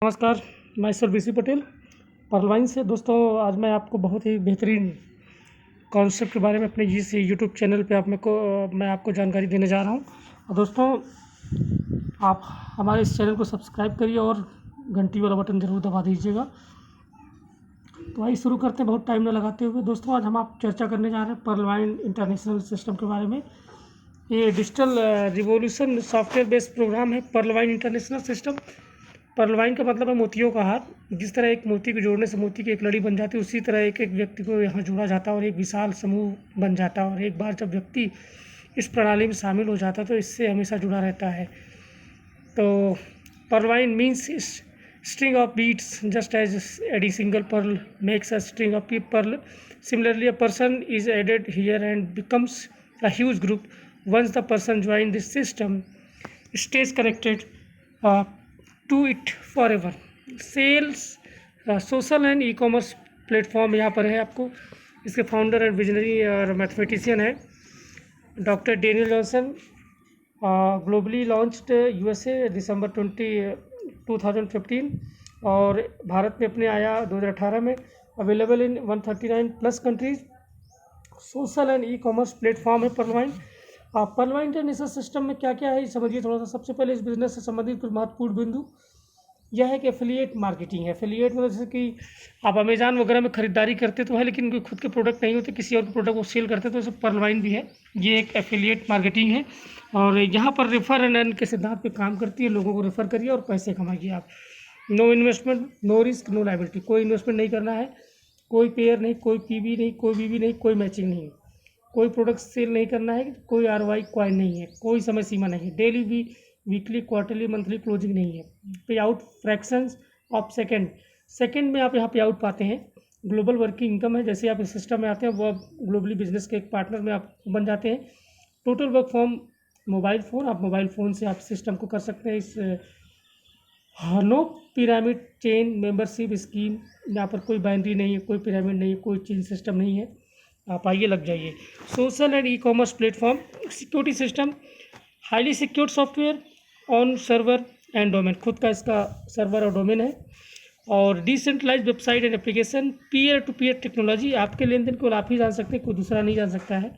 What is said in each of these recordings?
नमस्कार, मैं sir BC Patel परलवाइन से। दोस्तों, आज मैं आपको बहुत ही बेहतरीन कॉन्सेप्ट के बारे में अपने इस यूट्यूब चैनल पे मैं आपको जानकारी देने जा रहा हूँ। और दोस्तों, आप हमारे इस चैनल को सब्सक्राइब करिए और घंटी वाला बटन ज़रूर दबा दीजिएगा। तो आइए शुरू करते हैं बहुत टाइम न लगाते हुए। दोस्तों, आज हम आप चर्चा करने जा रहे हैं परलवाइन इंटरनेशनल सिस्टम के बारे में। ये digital revolution software based program है परलवाइन इंटरनेशनल सिस्टम। पर्लवाइन का मतलब है मोतियों का हार। जिस तरह एक मोती को जोड़ने से मोती की एक लड़ी बन जाती है, उसी तरह एक एक व्यक्ति को यहाँ जोड़ा जाता है और एक विशाल समूह बन जाता है। और एक बार जब व्यक्ति इस प्रणाली में शामिल हो जाता है तो इससे हमेशा जुड़ा रहता है। तो Pearlvine means string of beads just as added single pearl makes a string of pearl. Similarly a person is added here and becomes a huge group. Once the person join this system stays connected to it for ever. Sales social and e commerce platform यहाँ पर है। आपको इसके founder and visionary और mathematician है doctor Daniel Johnson. Globally launched USA December 2015 और भारत में अपने आया 2018 में। Available in 139 plus countries. Social and e commerce platform है पर्लवाइन। पर्लवाइन इंटरनेशनल सिस्टम में क्या क्या है समझिए थोड़ा सा। सबसे पहले इस बिज़नेस से संबंधित कुछ महत्वपूर्ण बिंदु यह है कि एफिलिएट मार्केटिंग है। एफिलिएट मतलब जैसे कि आप अमेज़न वगैरह में ख़रीदारी करते तो है, लेकिन उनके खुद के प्रोडक्ट नहीं होते, किसी और के प्रोडक्ट को सेल करते तो इसमें पर्लवाइन भी है। ये एक एफिलिएट मार्केटिंग है और यहाँ पर रेफर एंड अर्न के सिद्धांत पे काम करती है। लोगों को रेफ़र करिए और पैसे कमाइए आप। No investment, no risk, no liability. कोई इन्वेस्टमेंट नहीं करना है, कोई पेयर नहीं, कोई पीवी नहीं, कोई बीवी नहीं, कोई मैचिंग नहीं, कोई प्रोडक्ट सेल नहीं करना है, कोई आरओआई क्वाइन नहीं है, कोई समय सीमा नहीं है, daily weekly quarterly monthly closing नहीं है। पे आउट फ्रैक्शंस ऑफ सेकंड में आप यहाँ पे आउट पाते हैं। ग्लोबल वर्किंग इनकम है। जैसे आप इस सिस्टम में आते हैं वो आप ग्लोबली बिजनेस के एक पार्टनर में आप बन जाते हैं। Total work from mobile phone. आप मोबाइल फ़ोन से आप सिस्टम को कर सकते हैं। इस no pyramid chain membership scheme. यहाँ पर कोई बाइनरी नहीं है, कोई पिरामिड नहीं है, कोई चेन सिस्टम नहीं है। आप आइए लग जाइए। Social and e commerce platform. Security system, highly secured software on server and domain. खुद का इसका सर्वर और डोमेन है। और decentralise website and application. Peer to peer technology. आपके लेन देन को आप ही जान सकते हैं, कोई दूसरा नहीं जान सकता है।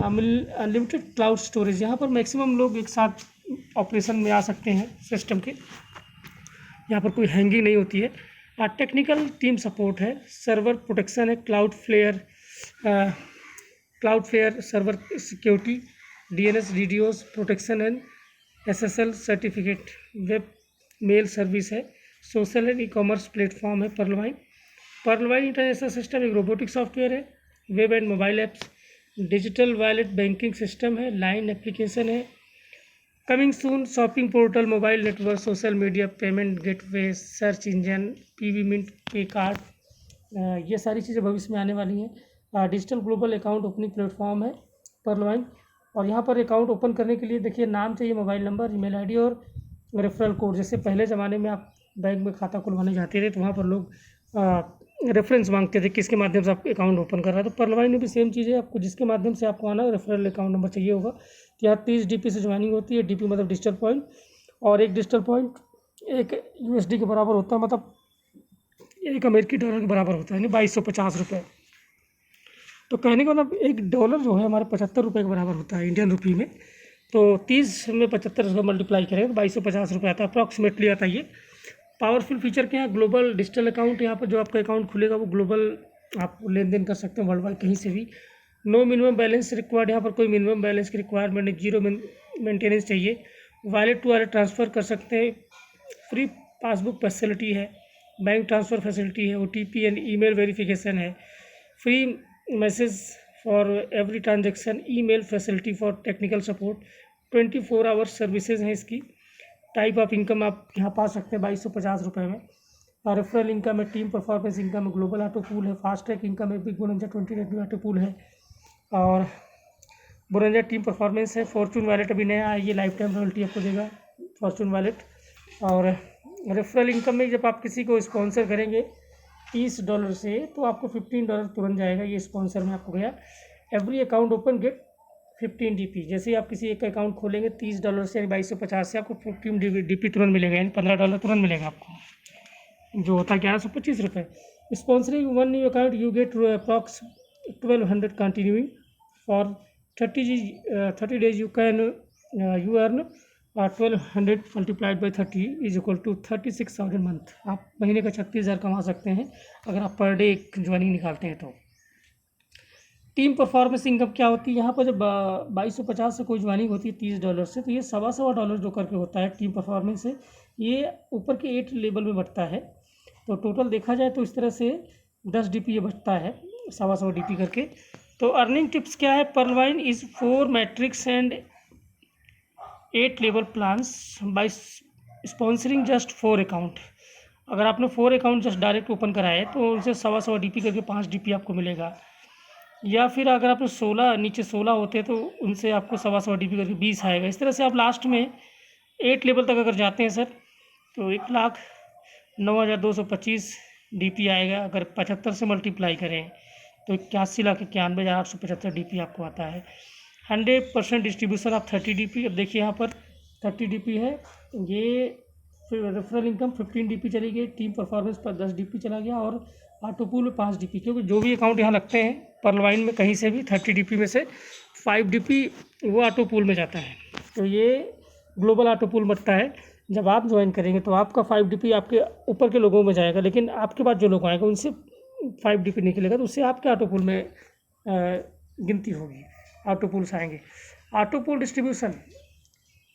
Unlimited cloud storage. यहाँ पर मैक्सिमम लोग एक साथ ऑपरेशन में आ सकते हैं सिस्टम के। यहाँ पर कोई हैंगिंग नहीं होती है। टेक्निकल टीम सपोर्ट है। सर्वर प्रोटेक्शन है। Cloudflare server security, DNS DDoS protection and SSL certificate. Web mail service है। Social and e commerce platform है पर्लवाइन। पर्लवाइन इंटरनेशनल सिस्टम एक रोबोटिक सॉफ्टवेयर है। Web and mobile apps, digital wallet banking system है। Line application है। Coming soon shopping portal, mobile network, social media, payment gateway, search engine, PV mint, pay card, ये सारी चीज़ें भविष्य में आने वाली हैं। Digital global account opening platform है पर्लवाइन। और यहाँ पर अकाउंट ओपन करने के लिए देखिए नाम चाहिए, मोबाइल नंबर, ईमेल आईडी और रेफरल कोड। जैसे पहले ज़माने में आप बैंक में खाता खुलवाने जाते थे तो वहाँ पर लोग रेफरेंस मांगते थे किसके माध्यम से आप अकाउंट ओपन कर रहा है। तो पर्लवाइन में भी सेम चीज़ है। आपको जिसके माध्यम से आपको आना रेफरल अकाउंट नंबर चाहिए होगा। तो यहाँ 30 DP से ज्वाइनिंग होती है। DP मतलब डिजिटल पॉइंट, और एक डिजिटल पॉइंट एक USD के बराबर होता है, मतलब एक अमेरिकी डॉलर के बराबर होता है, यानी 2250 रुपये। तो कहने का मतलब $1 जो है हमारे 75 रुपये के बराबर होता है इंडियन रुपी में। तो 30 में 75 से मल्टीप्लाई करें तो 2250 रुपये आता है, अप्रॉक्सीमेटली आता है ये। पावरफुल फीचर क्या है? Global digital account. यहाँ पर जो आपका अकाउंट खुलेगा वो ग्लोबल आप लेन देन कर सकते हैं, वर्ल्ड वाइड कहीं से भी। No minimum balance required. यहाँ पर कोई मिनिमम बैलेंस की रिक्वायरमेंट नहीं, जीरो मेंटेनेंस चाहिए। वॉलेट टू वॉलेट ट्रांसफ़र कर सकते हैं। फ्री पासबुक फैसिलिटी है। बैंक ट्रांसफ़र फैसिलिटी है। OTP एंड ईमेल वेरिफिकेशन है। Free message for every transaction. Email facility for technical support. 24 hours services हैं इसकी। टाइप ऑफ इनकम आप यहाँ पा सकते हैं 2250 रुपये में। और रेफरल इनकम है, टीम परफॉर्मेंस इनकम है, ग्लोबल ऑटो पूल है, फास्ट ट्रैक इनकम है, बिग बोनंजा 20 ऑटो पूल है, और बोनंजा टीम परफॉर्मेंस है। फॉर्चून वॉलेट अभी नया है, ये लाइफ टाइम रॉयल्टी आपको देगा फॉर्चून वॉलेट। और रेफरल इनकम में जब आप किसी को स्पॉन्सर करेंगे $30 से तो आपको $15 तुरंत जाएगा। ये स्पॉन्सर में आपको गया। Every account open get 15 DP। जैसे ही आप किसी एक अकाउंट खोलेंगे $30 से यानी 2250 से आपको 15 DP तुरंत मिलेगा, यानी $15 तुरंत मिलेगा आपको, जो होता है 1125 रुपये। Sponsoring one new account you get approx 1200 continuing for 30 days you can you earn 1200 multiplied by 30 is equal to 36,000 month. आप महीने का 36,000 कमा सकते हैं अगर आप पर डे एक ज्वाइनिंग निकालते हैं तो। टीम परफॉर्मेंस इनकम क्या होती है, यहाँ पर जब 2250 से कोई ज्वाइनिंग होती है $30 से, तो ये $1.25 जो करके होता है टीम परफॉर्मेंस से, ये ऊपर के 8 लेवल में बढ़ता है। तो टोटल देखा जाए तो इस तरह से 10 DP ये बचता है, 1.25 DP करके। तो अर्निंग टिप्स क्या है, Pearlvine is 4 matrix and 8 level plans by sponsoring just 4 account. अगर आपने 4 अकाउंट जस्ट डायरेक्ट ओपन कराए तो उनसे 1.25 DP करके 5 DP आपको मिलेगा। या फिर अगर आपने 16 नीचे 16 होते हैं तो उनसे आपको 1.25 DP करके 20 आएगा। इस तरह से आप लास्ट में 8 लेवल तक अगर जाते हैं सर तो 1,09,225 DP आएगा। अगर 75 से मल्टीप्लाई करें तो 81,91,875 DP आपको आता है। 100% डिस्ट्रीब्यूशन ऑफ 30 DP। अब देखिए यहाँ पर 30 DP है, ये फिर रेफरल इनकम 15 DP चली गई, टीम परफॉर्मेंस पर 10 DP चला गया और ऑटो पूल में 5 DP, क्योंकि जो भी अकाउंट यहाँ लगते हैं परलवाइन में कहीं से भी 30 DP में से 5 DP वो ऑटो पूल में जाता है। तो ये ग्लोबल ऑटो पूल बनता है। जब आप ज्वाइन करेंगे तो आपका 5 DP आपके ऊपर के लोगों में जाएगा, लेकिन आपके बाद जो लोग आएंगे उनसे 5 DP निकलेगा तो उससे आपके ऑटो पूल में गिनती होगी, ऑटो पूल्स आएंगे। ऑटो पूल डिस्ट्रीब्यूशन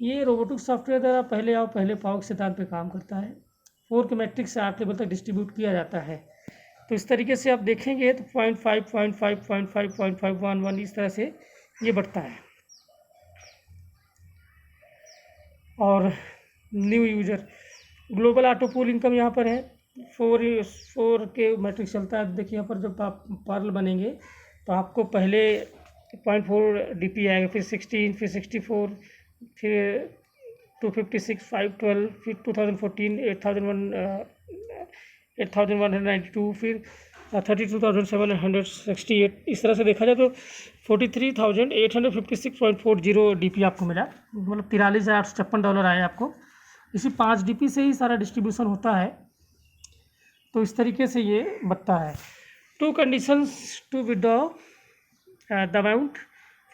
ये रोबोटिक सॉफ्टवेयर द्वारा पहले आओ पहले पाओ के सिद्धांत पे काम करता है। 4 के मैट्रिक्स से 8 लेवल तक डिस्ट्रीब्यूट किया जाता है। तो इस तरीके से आप देखेंगे तो 0.5 0.5 0.5 0.5 1 1 इस तरह से ये बढ़ता है। और new user global auto pool income यहाँ पर है, 4 के मैट्रिक्स चलता है। देखिए यहाँ पर जब आप पर्ल बनेंगे तो आपको पहले 0.4 DP आएगा, फिर 16, फिर 64, फिर 256, 512, फिर 2014 8,192, फिर 32,768। इस तरह से देखा जाए तो 43,856.40 DP आपको मिला, मतलब $43,856 आए आपको। इसी 5 DP से ही सारा डिस्ट्रीब्यूशन होता है। तो इस तरीके से ये बढ़ता है। 2 conditions to withdraw the amount,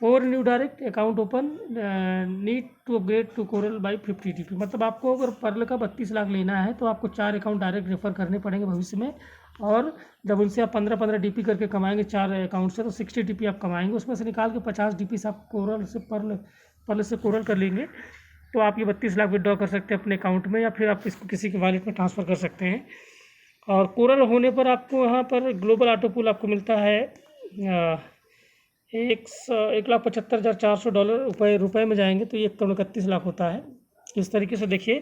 4 new direct account open, need to upgrade to coral by 50 DP। मतलब आपको अगर पर्ल का 32 लाख लेना है तो आपको 4 अकाउंट डायरेक्ट रेफर करने पड़ेंगे भविष्य में, और जब उनसे आप 15-15 DP करके कमाएंगे 4 अकाउंट से तो 60 DP आप कमाएंगे। उसमें से निकाल के 50 DP से आप कोरल से पर्ल से कोरल कर लेंगे तो आप ये 32 लाख विड्रॉ कर सकते हैं अपने अकाउंट में, या फिर आप इसको किसी के वॉलेट में ट्रांसफ़र कर सकते हैं। और कोरल होने पर आपको यहाँ पर ग्लोबल ऑटो पूल आपको मिलता है $1,75,400 रुपये में जाएंगे तो ये 1,31 लाख होता है। इस तरीके से देखिए,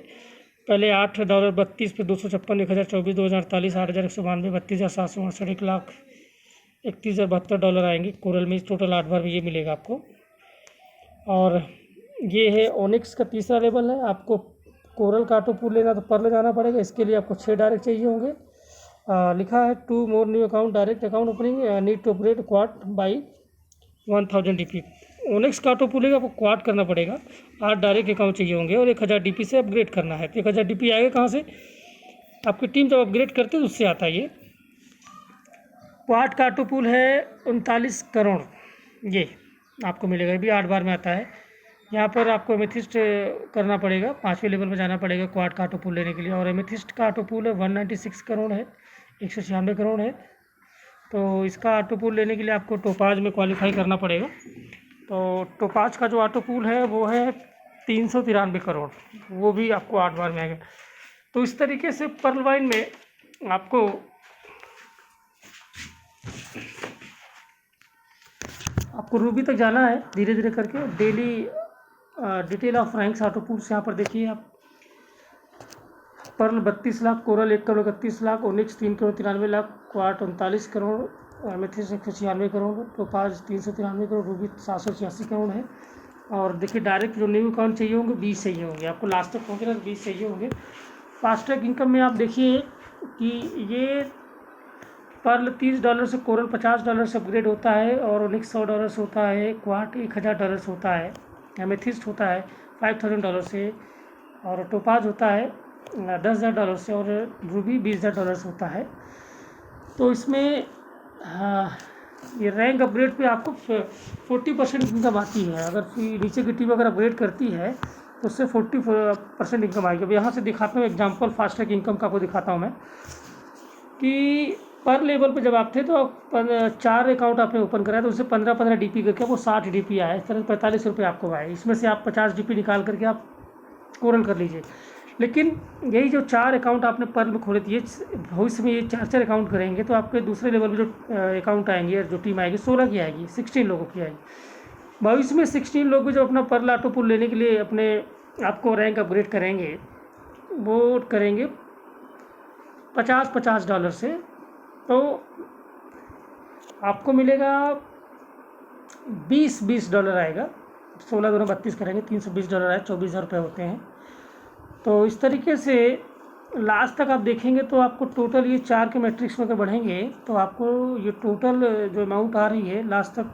पहले $8.32, फिर 256, 1,024, 2,048, 8,192, 32,768, $1,31,072 आएंगे कोरल में। टोटल 8 बार में ये मिलेगा आपको। और ये है ओनिक्स का तीसरा लेवल है। आपको कोरल का ऑटो पूल लेना तो पर्ल जाना पड़ेगा, इसके लिए आपको 6 डायरेक्ट चाहिए होंगे। लिखा है 2 more new account direct account opening, need to upgrade quad by 1000 DP। Onyx का ऑटो पूल आपको क्वाड करना पड़ेगा, 8 डायरेक्ट अकाउंट चाहिए होंगे और 1000 DP से अपग्रेड करना है। तो 1000 DP आएगा कहाँ से, आपकी टीम जब अपग्रेड करती है तो उससे आता है। ये क्वाड का ऑटो पूल है 39 करोड़, ये आपको मिलेगा, ये भी 8 बार में आता है। यहाँ पर आपको एमेथिस्ट करना पड़ेगा, 5वें लेवल में जाना पड़ेगा क्वाड का ऑटो पूल लेने के लिए। और एमेथिस्ट का ऑटो पूल है 196 करोड़ है, 196 करोड़ है। तो इसका ऑटो पूल लेने के लिए आपको टोपाज में क्वालिफाई करना पड़ेगा। तो टोपाज का जो ऑटो पूल है वो है 393 करोड़, वो भी आपको 8 बार में आएगा। तो इस तरीके से पर्लवाइन में आपको रूबी तक जाना है धीरे धीरे करके। Daily detail of ranks auto pools यहाँ पर देखिए आप। Pearl 32 lakh, coral 1,31 lakh, onyx 3,93 lakh, quad 39 crore, amethyst 196 crore, topaz 393 crore, ruby 786 crore है। और देखिए डायरेक्ट जो न्यू अकाउंट चाहिए होंगे 20 चाहिए होंगे आपको, लास्ट तक पहुँचे ना 20 चाहिए होंगे। फास्ट ट्रैक इनकम में आप देखिए कि ये पर्ल $30 से कोरल $50 से अपग्रेड होता है, और ओनिक्स $100 होता है, क्वार्ट $1000 होता है, एमेथिस्ट होता है $5000 से, और टोपाज होता है $10,000 से, और रूबी $20,000 होता है। तो इसमें हाँ, ये रैंक अपग्रेड पे आपको 40% इनकम आती है। अगर नीचे की टीम अगर अपग्रेड करती है तो उससे 40% इनकम आएगी। अब यहाँ से दिखाता हूँ एग्जांपल, फास्ट ट्रैक इनकम का आपको दिखाता हूँ मैं, कि पर लेवल पे जब आप थे तो आप 4 अकाउंट आपने ओपन कराया, तो उससे 15-15 DP करके वो 60 DP आया। इस तरह से 45 रुपये आपको आए। इसमें से आप 50 DP निकाल करके आप कोरल कर लीजिए। लेकिन यही जो 4 अकाउंट आपने पर्ल में खोले थे, भविष्य में ये 4-4 अकाउंट करेंगे तो आपके दूसरे लेवल में जो अकाउंट आएंगे, जो टीम आएगी 16 की आएगी, 16 लोगों की आएगी। भविष्य में 16 लोग भी जो अपना पर्ल ऑटो पुल लेने के लिए अपने आपको रैंक अपग्रेड करेंगे, वो करेंगे $50 से, तो आपको मिलेगा $20 आएगा। 16 दूना 32 करेंगे, $320 आए, $24,000 होते हैं। तो इस तरीके से लास्ट तक आप देखेंगे तो आपको टोटल ये 4 के मैट्रिक्स में अगर बढ़ेंगे तो आपको ये टोटल जो अमाउंट आ रही है लास्ट तक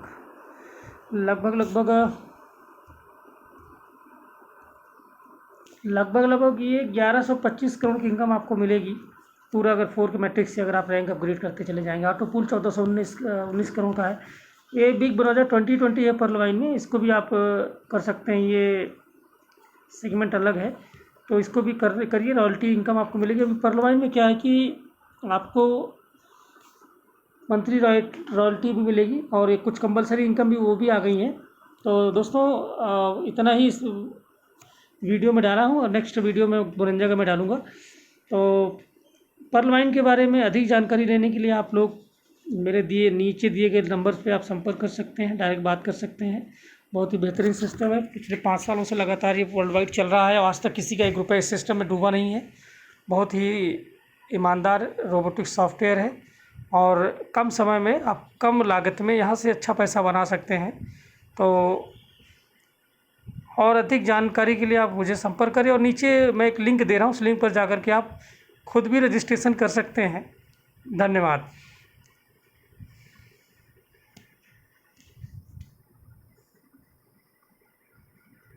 लगभग ये 1125 करोड़ की इनकम आपको मिलेगी पूरा, अगर 4 के मैट्रिक्स से अगर आप रैंक अपग्रेड करते चले जाएंगे। ऑटो पुल 1419 करोड़ का है। ये बिग ब्रदर 2020 है पर्ल वाइन में, इसको भी आप कर सकते हैं, ये सेगमेंट अलग है, तो इसको भी करिए, रॉयल्टी इनकम आपको मिलेगी। अभी पर्ल वाइन में क्या है कि आपको मंथली रॉयल्टी भी मिलेगी, और एक कुछ कंपलसरी इनकम भी वो भी आ गई हैं। तो दोस्तों इतना ही इस वीडियो में डाला हूँ, और नेक्स्ट वीडियो में बोरंजा का मैं डालूँगा। तो पर्ल वाइन के बारे में अधिक जानकारी लेने के लिए आप लोग मेरे नीचे दिए गए नंबर पे आप संपर्क कर सकते हैं, डायरेक्ट बात कर सकते हैं। बहुत ही बेहतरीन सिस्टम है, पिछले 5 सालों से लगातार ये वर्ल्ड वाइड चल रहा है, आज तक किसी का एक रुपये इस सिस्टम में डूबा नहीं है। बहुत ही ईमानदार रोबोटिक सॉफ्टवेयर है, और कम समय में आप कम लागत में यहाँ से अच्छा पैसा बना सकते हैं। तो और अधिक जानकारी के लिए आप मुझे संपर्क करें, और नीचे मैं एक लिंक दे रहा हूँ, उस लिंक पर जाकर के आप खुद भी रजिस्ट्रेशन कर सकते हैं। धन्यवाद।